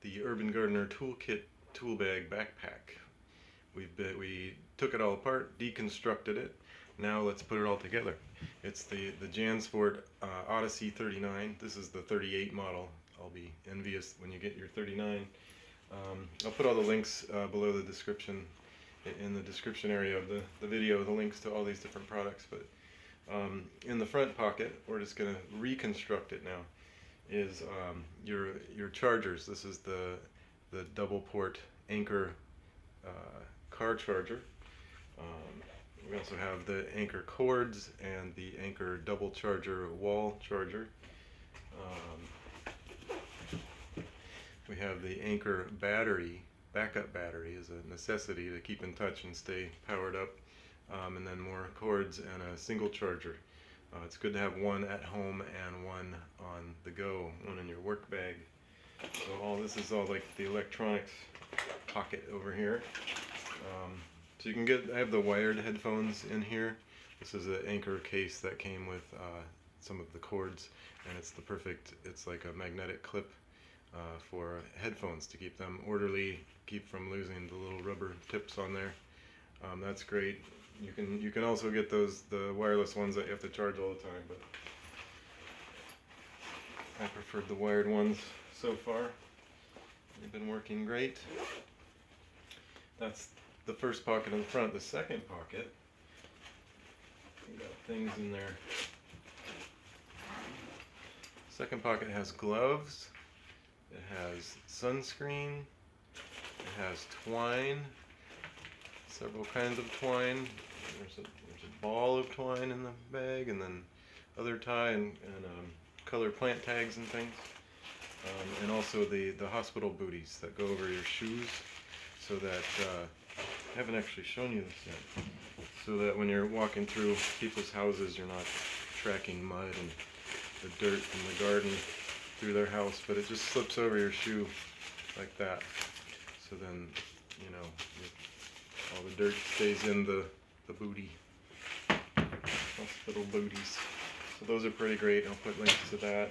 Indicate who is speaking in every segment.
Speaker 1: the Urban Gardener Toolkit tool bag backpack. We took it all apart, deconstructed it. Now let's put it all together. It's the Jansport Odyssey 39. This is the 38 model. I'll be envious when you get your 39. I'll put all the links below the description, in the description area of the video, the links to all these different products. But in the front pocket, we're just going to reconstruct it now, is your chargers. This is the double port Anker car charger. We also have the Anker cords and the Anker double charger wall charger. We have the Anker battery, backup battery is a necessity to keep in touch and stay powered up. And then more cords and a single charger. It's good to have one at home and one on the go, one in your work bag. So this is all like the electronics pocket over here. So you can I have the wired headphones in here. This is an Anker case that came with some of the cords, and it's the perfect, it's like a magnetic clip for headphones to keep them orderly, keep from losing the little rubber tips on there. That's great. You can also get the wireless ones that you have to charge all the time, but I preferred the wired ones so far. They've been working great. That's the first pocket in the front. The second pocket, we got things in there. Second pocket has gloves. It has sunscreen. It has twine. Several kinds of twine. There's a ball of twine in the bag, and then other tie and color plant tags and things. And also the hospital booties that go over your shoes, so that I haven't actually shown you this yet. So that when you're walking through people's houses, you're not tracking mud and the dirt from the garden through their house, but it just slips over your shoe like that. So then, you know, all the dirt stays in the booty. Hospital booties. So those are pretty great. I'll put links to that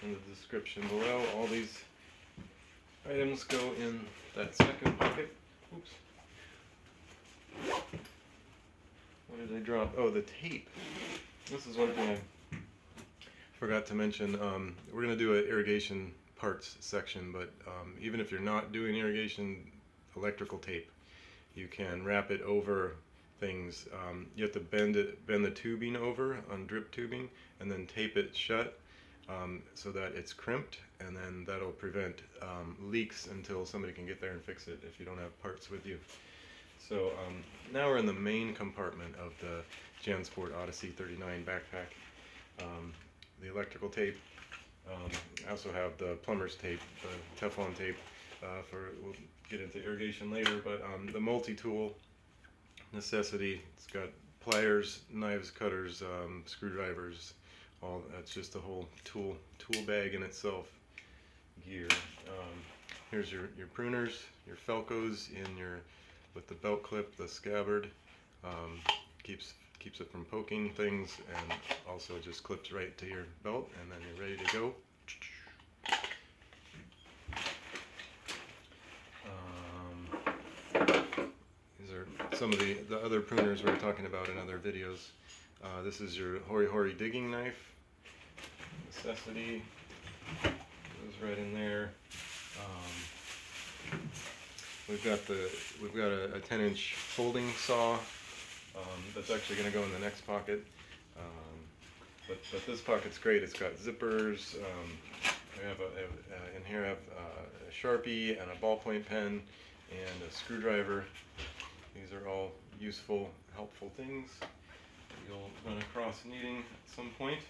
Speaker 1: in the description below. All these items go in that second pocket. Oops. What did I drop? Oh, the tape. This is one thing I forgot to mention. We're going to do an irrigation parts section, but even if you're not doing irrigation, electrical tape, you can wrap it over things. You have to bend the tubing over on drip tubing, and then tape it shut so that it's crimped, and then that'll prevent leaks until somebody can get there and fix it if you don't have parts with you. So now we're in the main compartment of the Jansport Odyssey 39 backpack. The electrical tape. I also have the plumber's tape, the Teflon tape. We'll get into irrigation later, but the multi-tool necessity. It's got pliers, knives, cutters, screwdrivers. That's just a whole tool bag in itself. Gear. Here's your pruners, your Felcos with the belt clip, the scabbard. Keeps it from poking things, and also just clips right to your belt, and then you're ready to go. These are some of the other pruners we were talking about in other videos. This is your Hori Hori digging knife. Necessity. Goes right in there. We've got a 10-inch folding saw. That's actually going to go in the next pocket. But this pocket's great. It's got zippers. I have in here I have a Sharpie and a ballpoint pen and a screwdriver. These are all useful, helpful things you'll run across needing at some point.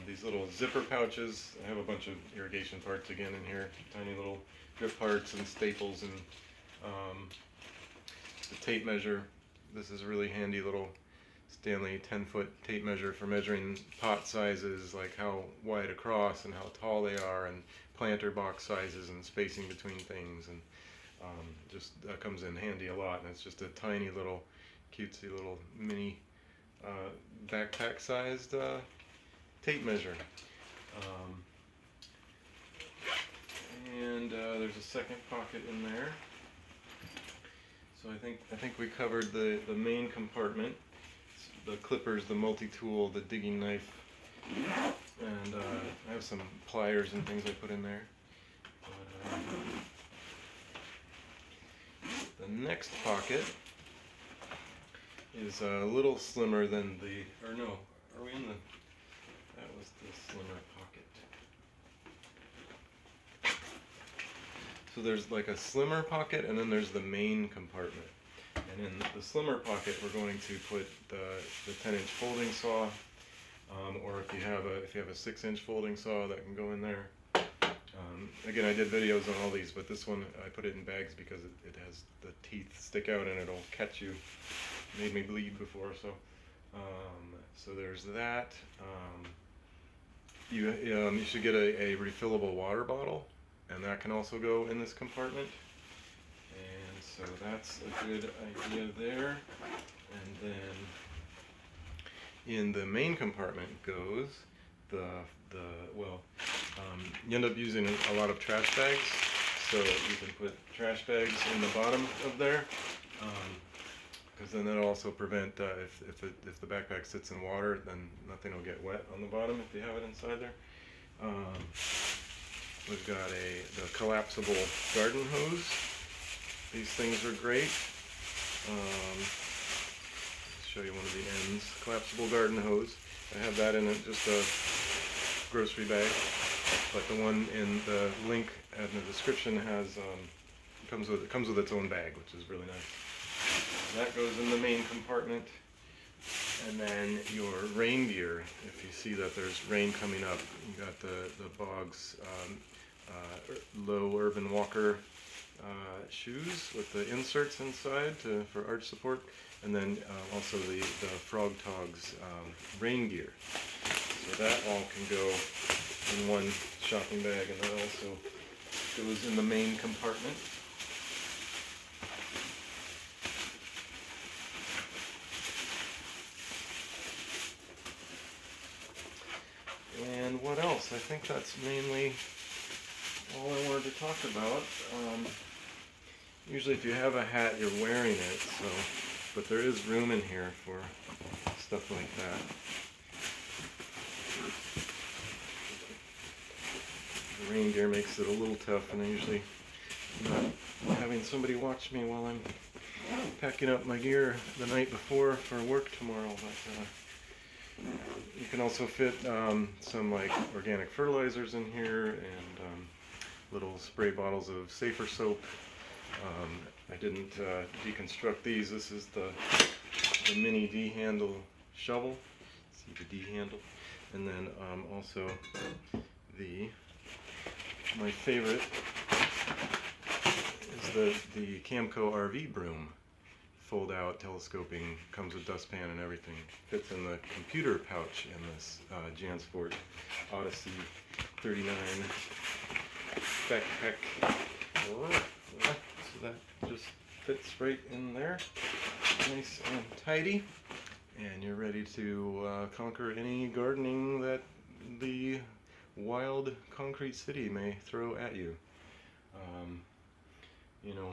Speaker 1: These little zipper pouches. I have a bunch of irrigation parts again in here. Tiny little drip parts and staples, and the tape measure. This is a really handy little Stanley 10-foot tape measure for measuring pot sizes, like how wide across and how tall they are, and planter box sizes and spacing between things, and just comes in handy a lot. And it's just a tiny little cutesy little mini backpack sized tape measure. And second pocket in there. So I think we covered the main compartment, the clippers, the multi-tool, the digging knife, and I have some pliers and things I put in there. But, the next pocket is a little slimmer than the, or no, are we in the, that was the slimmer pocket. So there's like a slimmer pocket, and then there's the main compartment. And in the slimmer pocket, we're going to put the 10-inch folding saw, or if you have a 6-inch folding saw, that can go in there. Again, I did videos on all these, but this one I put it in bags because it has the teeth stick out and it'll catch you. It made me bleed before, so there's that. You should get a refillable water bottle, and that can also go in this compartment. And so that's a good idea there. And then in the main compartment goes you end up using a lot of trash bags, so you can put trash bags in the bottom of there, because then that'll also prevent if the backpack sits in water, then nothing will get wet on the bottom if you have it inside there. We've got the collapsible garden hose. These things are great. Let's show you one of the ends. Collapsible garden hose. I have that in just a grocery bag, but the one in the link and the description has comes with its own bag, which is really nice. That goes in the main compartment. And then your rain gear, if you see that there's rain coming up, you got the Bogs low urban walker shoes with the inserts inside for arch support, and then also the Frogg Toggs rain gear. So that all can go in one shopping bag, and that also goes in the main compartment. And what else? I think that's mainly all I wanted to talk about. Usually if you have a hat, you're wearing it, but there is room in here for stuff like that. The rain gear makes it a little tough, and I usually not having somebody watch me while I'm packing up my gear the night before for work tomorrow. But you can also fit some like organic fertilizers in here, and little spray bottles of safer soap. I didn't deconstruct these. This is the mini D-handle shovel. See the D-handle, and then also my favorite is the Camco RV Broom. Fold out, telescoping, comes with dustpan and everything. Fits in the computer pouch in this Jansport Odyssey 39 backpack. So that just fits right in there, nice and tidy, and you're ready to conquer any gardening that the wild concrete city may throw at you.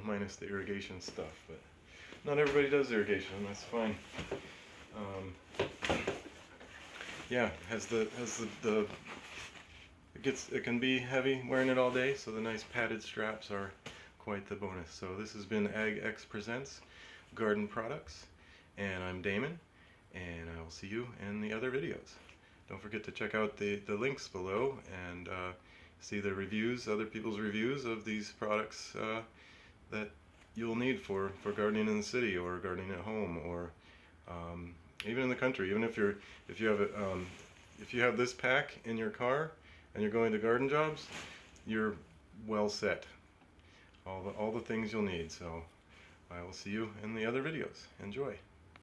Speaker 1: Minus the irrigation stuff, but not everybody does irrigation, and that's fine. Yeah, it can be heavy wearing it all day, so the nice padded straps are quite the bonus. So this has been AgX Presents Garden Products, and I'm Damon, and I will see you in the other videos. Don't forget to check out the links below and see the reviews, other people's reviews of these products that you'll need for gardening in the city, or gardening at home, or even in the country. Even if you have this pack in your car and you're going to garden jobs, you're well set. All the things you'll need. So I will see you in the other videos. Enjoy.